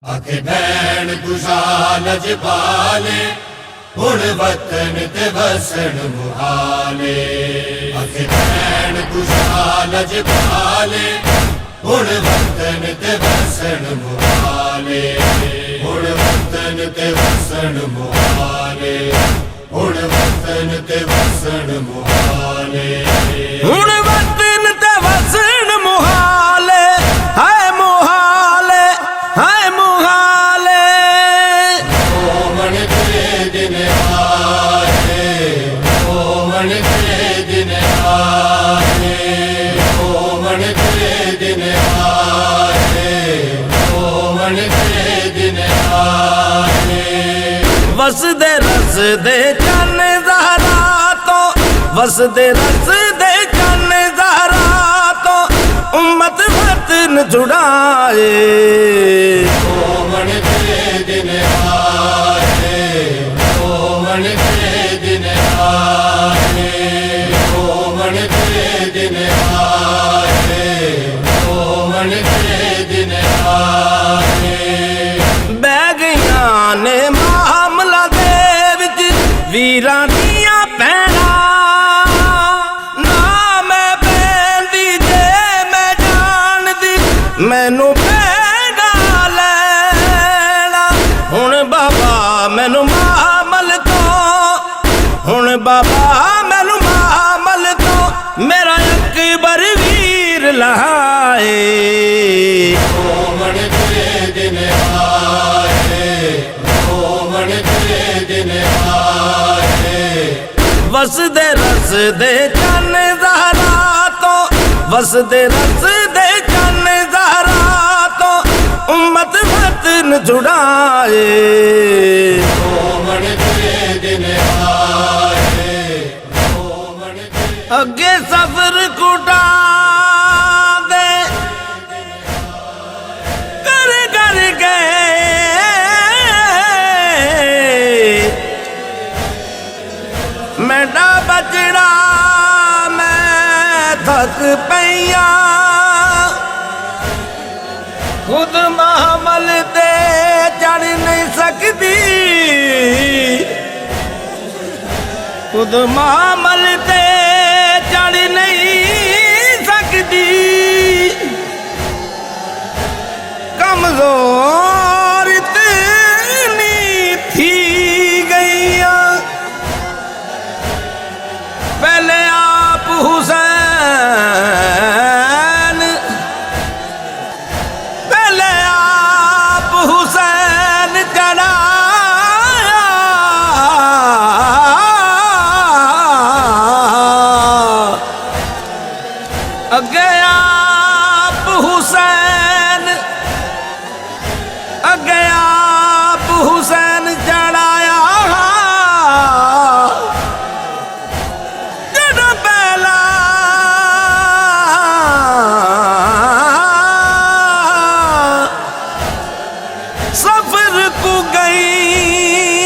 आखे भैन खुशाल जबाले हुण वतन ते वसन मुहाले। आखे भैन खुशाल जबाले हुण वतन ते वसन मुहाले। हुण वतन ते वसन मुहाले। हुण वतन ते वसन मुहाले। हुण वतन ते वसन मुहाले। हाय मुहाले हाय मुहाले। ओमन ते दिन आए। ओमन ते दिन आए। ओमन ते दिन आए। ओमन ते दिन आए। वसदे रसदे चन ज़हरा तो वसदे रसदे चन ज़हरा तो उम्मत वतन छुड़ाए। ओमन ते दिन आए। ओमन ते दिन आए। ओमन ते दिन आए। ओमन ते दिन आए। बह गईया ने मामला दे विच वीरां दियां भैणां। ना मैं पैंदी जे मैं जानदी मैनू पैंदा लैना। हुण बाबा मैनू मामल तो हुण बाबा मैनू मामल तो मेरा अकबर वीर लहाए। ओमन ते दिन आए। ओमन ते दिन आए। वसदे रसदे चन ज़हरा तो वसदे रसदे चन ज़हरा तो उम्मत वतन छुड़ाए। ओमन ते दिन आए। ओमन ते अगे सफर कुटा दे कर कर गए। मेरा बचड़ा मैं थक पईया खुद महमल ते चढ़ नहीं सकती। खुद महमल ते चढ़ नहीं सकती। कमजोर इतनी थी गईया पहले आप हुसैन। पहले आप हुसैन चढ़ाया। अगे आप हुसैन अगे आप हुसैन चढ़ाया। जड़ पहला सफर को गईया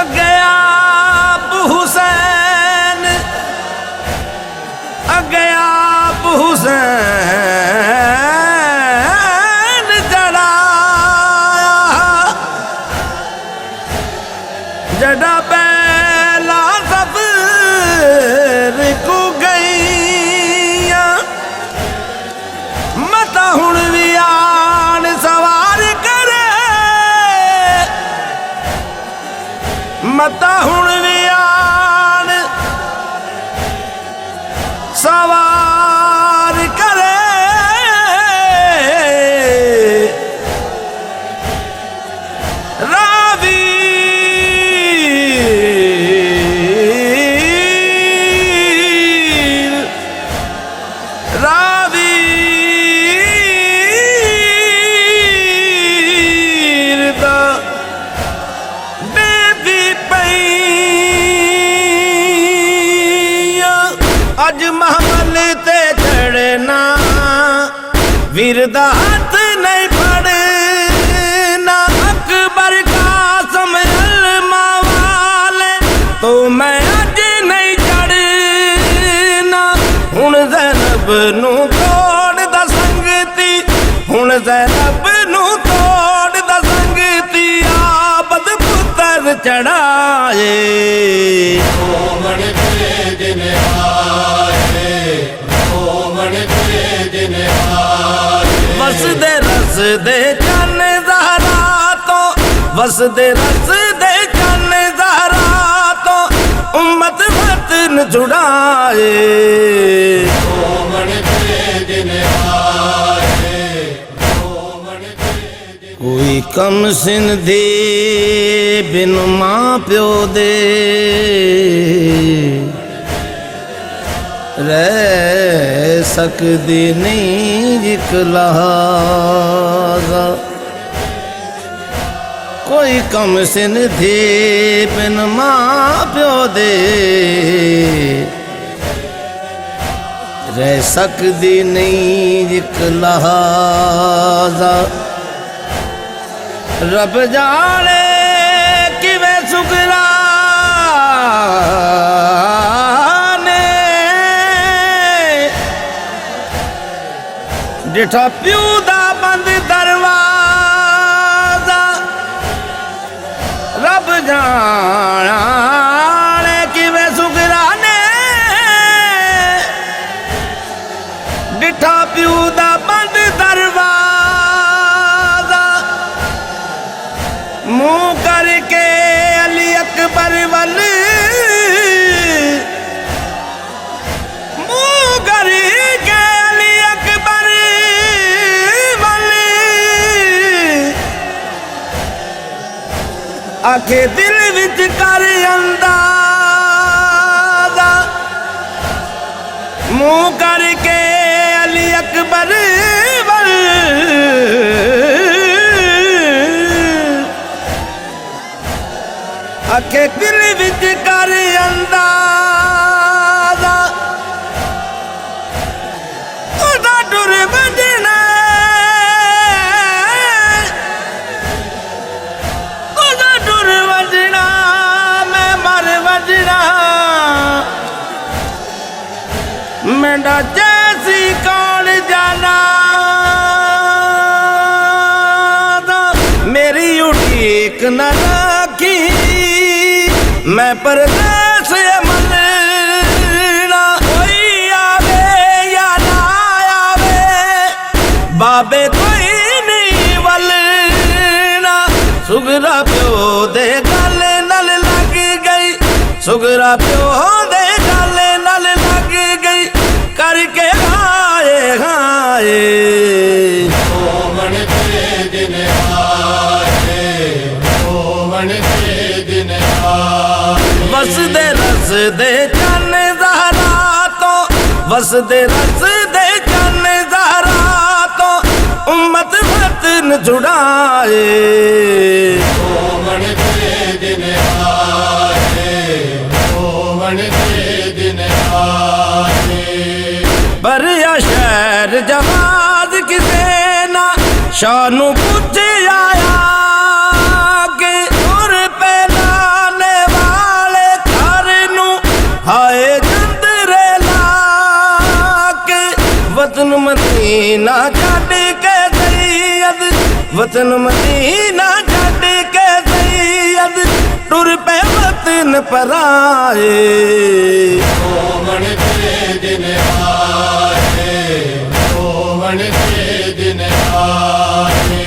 अगे आप हुसैन अगे आप हुसैन चढ़ाया। जड़ा पहला सफर को गईया मता हुण भी आन सवार करे। मता हुण भी आन सवार करे। रावी रावी दा बेदी पईया अज महमल ते चढ़ना वीर दा हाथ नहीं फड़ना। अकबर का समझल मावाले तो मैं अज नहीं चढ़ना। हुण ज़ैनब नू तोड़ दा संगती हुण चढ़ाए। रोमन के दिन आए, रोमन के दिन आए। वसदे रस दे चन ज़हरा तो, वसदे रस दे चन ज़हरा तो उम्मत वतन छुड़ाए। रोमन के दिन आए, रोमन के दिन। कोई कम सिंधी बिन मां प्यो दे रह सकदी नहीं इक लहाज़ा। कोई कम सिंधी बिन मां प्यो दे रह सकदी नहीं इक लहाज़ा। रब जाने किवें सुगरा ने डिठा प्यू दा बंद दरवाजा। रब जाने किवें सुगरा ने डिठा प्यू दा बंद दरवाजा। मुंह करके अली अकबर वल, मुंह करके अली अकबर वल आखे दिल विच कर अंदाज़ा। मुंह करके अली अकबर वल आखे दिल विच कर अंदाज़ा। ओदा टुर वजना, ओदा टुर वजना, मैं मर वजना। मेरा जैसी कौन जाना, मेरी उठीक न रखी मैं परदेस मलना। कोई आवे या ना आवे बाबे कोई नहीं वलना। सुगरा प्यो दे गल नल लग गई, सुगरा प्यो दे गल नल लग गई करके हाय हाय। रोमन के दिन आए, रोमन के दिन आए। वसदे रस दे चन ज़हरा तो, वसदे रस दे चन ज़हरा तो उम्मत वतन छुड़ाए। रोमन के दिन आए, रोमन के दिन आए। बरिया शहर जवाज किसे ना शानू पूछ आया कि तुर पे लाने वाले घर नू हाय जंदरे लाके। वतन मदीना छड्ड के सैयद, वतन मदीना छड्ड के सैयद टुर पे वतन पराए। रोमन के दिन आए, रोमन के दिन आए।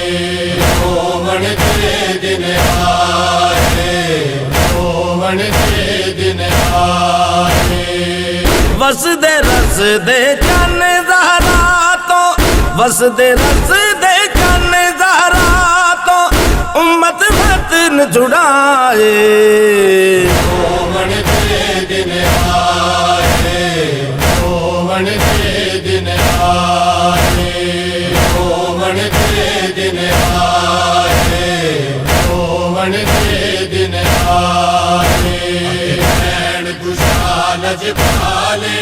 रोमन के दिन आए, रोमन के दिन आए। वसदे रस दे चन ज़हरा तो, वसदे रस दे चन ज़हरा तो उम्मत वतन छुड़ाए। रोमन के दिन आए, रोमन के दिन आए। रोमन के दिन आए, रोमन के दिन आए। नैन खुशहाल जपाले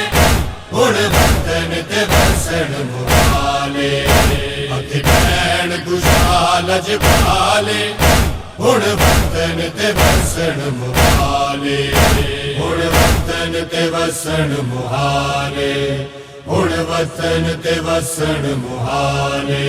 हुण वतन ते वसन मुहाले। नैन खुशहाल जपाले हुण वतन ते वसन मुहाले। हुण वतन ते वसन मुहाले, हुण वतन ते वसन मुहाले।